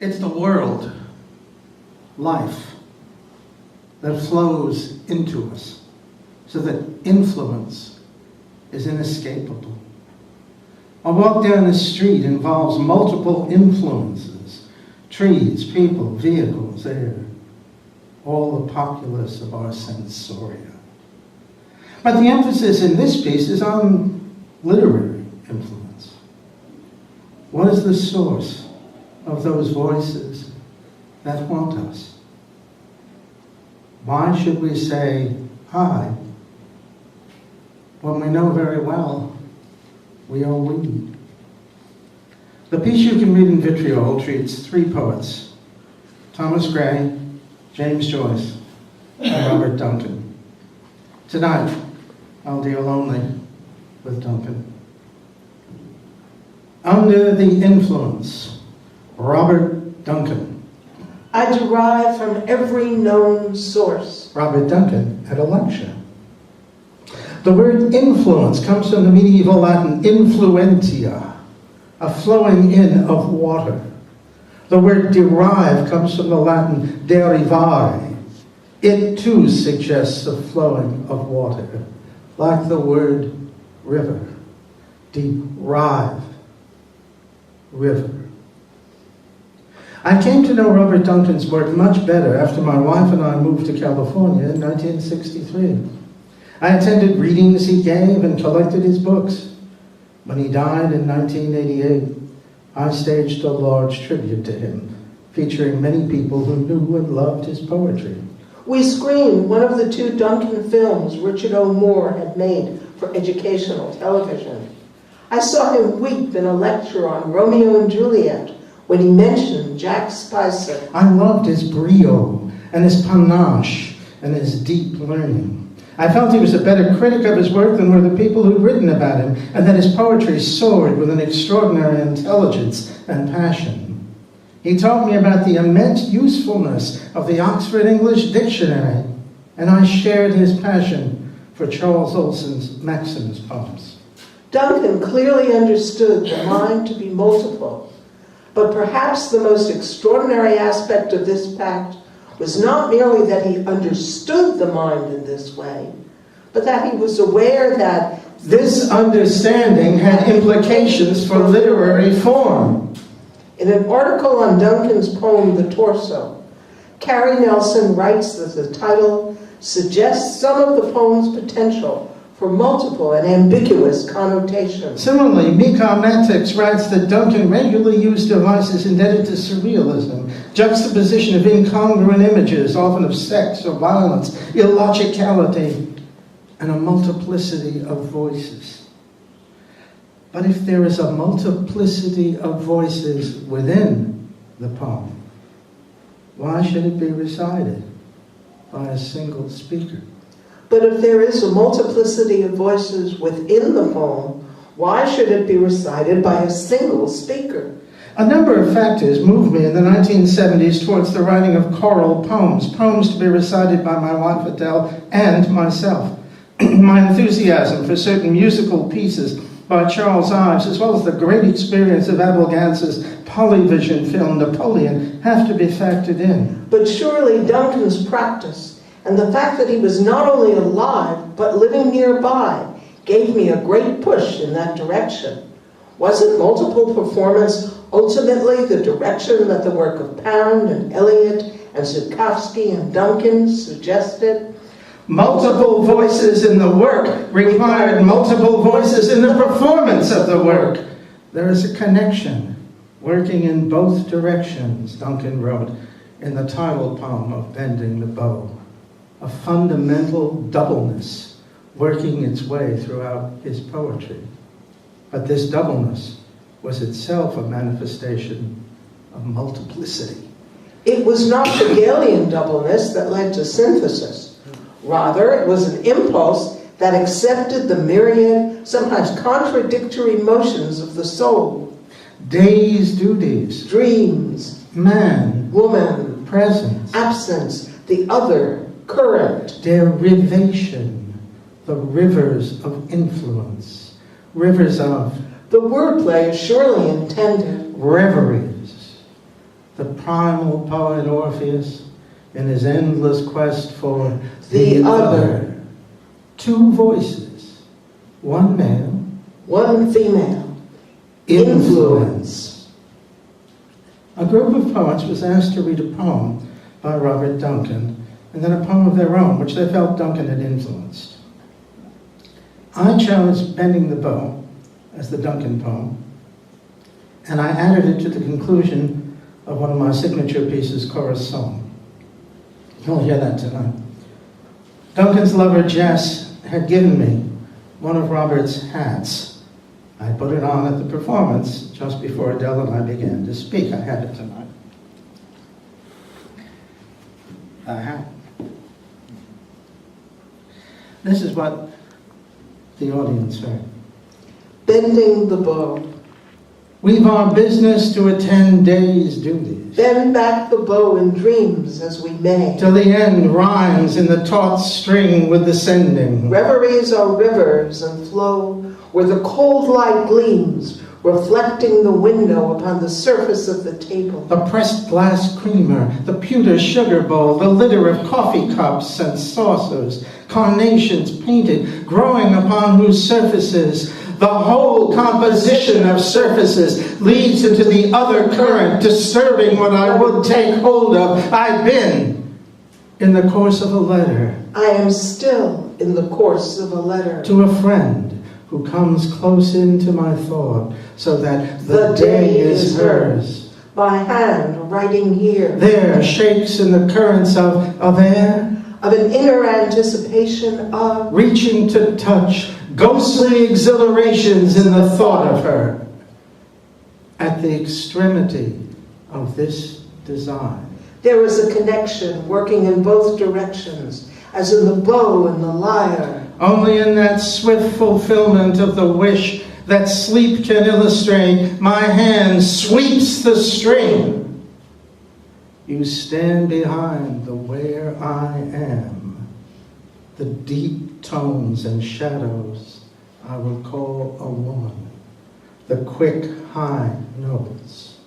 It's the world, life, that flows into us so that influence is inescapable. A walk down the street involves multiple influences: trees, people, vehicles, air, all the populace of our sensoria. But the emphasis in this piece is on literary influence. What is the source of those voices that haunt us? Why should we say "I" when we know very well we are we? The piece you can read in vitriol treats three poets: Thomas Gray, James Joyce, and Robert Duncan. Tonight, I'll deal only with Duncan. Under the influence, Robert Duncan. I derive from every known source. Robert Duncan at a lecture. The word influence comes from the medieval Latin influentia, a flowing in of water. The word derive comes from the Latin derivare. It too suggests a flowing of water, like the word river. Derive, river. I came to know Robert Duncan's work much better after my wife and I moved to California in 1963. I attended readings he gave and collected his books. When he died in 1988, I staged a large tribute to him, featuring many people who knew and loved his poetry. We screened one of the two Duncan films Richard O. Moore had made for educational television. I saw him weep in a lecture on Romeo and Juliet when he mentioned Jack Spicer. I loved his brio and his panache and his deep learning. I felt he was a better critic of his work than were the people who'd written about him, and that his poetry soared with an extraordinary intelligence and passion. He taught me about the immense usefulness of the Oxford English Dictionary, and I shared his passion for Charles Olson's Maxims poems. Duncan clearly understood the mind to be multiple, but perhaps the most extraordinary aspect of this pact was not merely that he understood the mind in this way, but that he was aware that this understanding had implications for literary form. In an article on Duncan's poem, The Torso, Carrie Nelson writes that the title suggests some of the poem's potential for multiple and ambiguous connotations. Similarly, Mikhail Matix writes that Duncan regularly used devices indebted to surrealism, juxtaposition of incongruent images, often of sex or violence, illogicality, and a multiplicity of voices. But if there is a multiplicity of voices within the poem, why should it be recited by a single speaker? But if there is a multiplicity of voices within the poem, why should it be recited by a single speaker? A number of factors moved me in the 1970s towards the writing of choral poems to be recited by my wife Adelle and myself. My enthusiasm for certain musical pieces by Charles Ives, as well as the great experience of Abel Gance's Polyvision film Napoleon, have to be factored in. But surely Duncan's practice and the fact that he was not only alive, but living nearby, gave me a great push in that direction. Wasn't multiple performance ultimately the direction that the work of Pound and Eliot and Zukowski and Duncan suggested? Multiple voices in the work required multiple voices in the performance of the work. There is a connection working in both directions, Duncan wrote in the title poem of Bending the Bow. A fundamental doubleness working its way throughout his poetry. But this doubleness was itself a manifestation of multiplicity. It was not Hegelian doubleness that led to synthesis. Rather, it was an impulse that accepted the myriad, sometimes contradictory motions of the soul. Days, duties, dreams, man, woman, presence, absence, the other, current, derivation, the rivers of influence, rivers of the wordplay is surely intended. reveries, the primal poet Orpheus in his endless quest for The other. Two voices, one male, One female. influence. A group of poets was asked to read a poem by Robert Duncan, and then a poem of their own, which they felt Duncan had influenced. I chose Bending the Bow as the Duncan poem, and I added it to the conclusion of one of my signature pieces, Chorus Song. You'll hear that tonight. Duncan's lover, Jess, had given me one of Robert's hats. I put it on at the performance just before Adelle and I began to speak. I had it tonight. The hat. This is what the audience heard. Bending the bow. We've our business to attend day's duties. Bend back the bow in dreams as we may. Till the end rhymes in the taut string with the sending. Reveries are rivers and flow where the cold light gleams, reflecting the window upon the surface of the table. The pressed glass creamer, the pewter sugar bowl, the litter of coffee cups and saucers, carnations painted, growing upon whose surfaces the whole composition of surfaces leads into the other current, disturbing what I would take hold of. I've been in the course of a letter. I am still in the course of a letter. To a friend who comes close into my thought, so that the day is hers. By hand, writing here. There shakes in the currents of air. Of an inner anticipation of. Reaching to touch ghostly exhilarations in the thought of her. At the extremity of this design. There is a connection working in both directions, as in the bow and the lyre. Only in that swift fulfillment of the wish that sleep can illustrate, my hand sweeps the string. You stand behind the where I am, the deep tones and shadows I will call a woman, the quick high notes.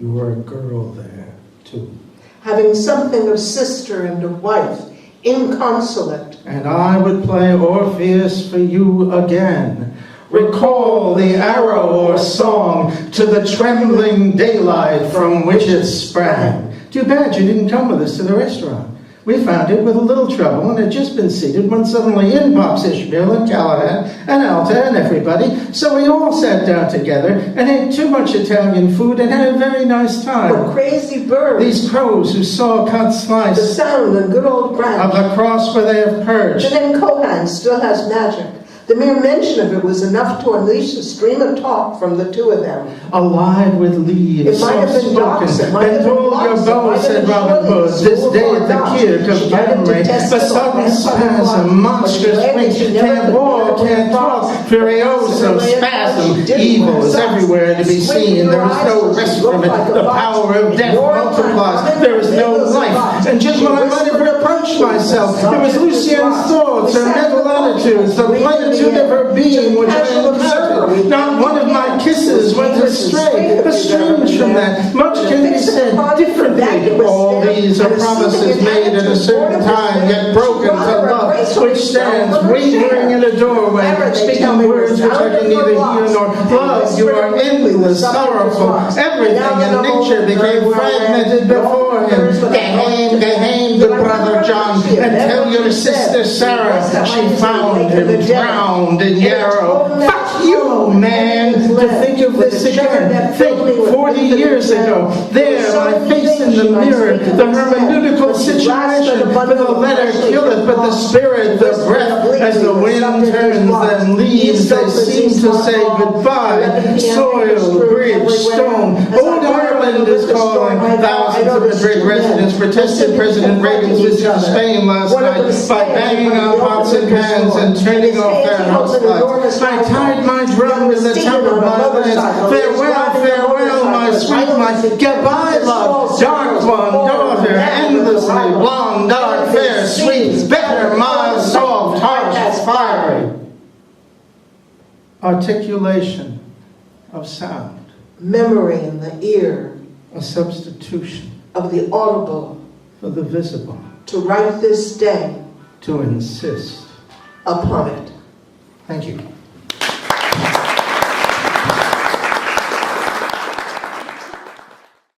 You were a girl there too. Having something of sister and of wife, inconsolate. And I would play Orpheus for you again. Recall the arrow or song to the trembling daylight from which it sprang. Too bad you didn't come with us to the restaurant. We found it with a little trouble and had just been seated when suddenly in pops Ishmael and Callahan and Alta and everybody. So we all sat down together and ate too much Italian food and had a very nice time. What crazy birds. These crows who saw a cut The slice sound and good old branch. of the cross where they have perched. The name Kohan still has magic. The mere mention of it was enough to unleash a stream of talk from the two of them. Alive with leaves, It might have been docks, it might have and been hold your blocks, it bow, might have said been Robin Hood, shillings, this school day or at the docks. kirk She of might have memory, detested the the sudden grandfather spasm, block, monstrous but glad wings, that she never can't walk, could can't talk, cross. furioso, She spasm, didn't evil wear is socks. everywhere to be Squint seen, your there is eyes no till she rest looked from it, like a the fox. power of death Your time, multiplies, there is no Nicholas life, Fox. and just when I might have reproached myself, it was Lucien's thoughts, her mental attitudes, the plenitude of her being, which I encountered. Not one of my kisses went astray. Estranged from that, much can be said differently. All these are promises made at a certain time, yet broken to love, which stands wavering in a doorway, speaking words which I can neither hear nor love. You are endless, sorrowful. Everything in nature became fragmented before him. Get home, good brother John, and tell your sister Sarah she found him drowned in Yarrow. Fuck you, man, to think of this again. Think 40 years ago, there, my face in the mirror, the hermeneutical situation, for the letter killeth, but the spirit, the breath, as the wind turns and leaves, they seem to say goodbye. Soil, bridge, stone. Old Ireland is calling. Thousands of Madrid residents protested President Reagan's visit to Spain last night by banging on pots and pans and turning off their house lights. I tied my drum to the top of my lance. Farewell, farewell, my sweet, my goodbye, love. Dark one, daughter, endlessly blonde, dark, fair, sweet, better, mild, soft, harsh, fiery. Articulation of sound. Memory in the ear. a substitution of the audible for the visible, to write this day to insist upon it. Thank you.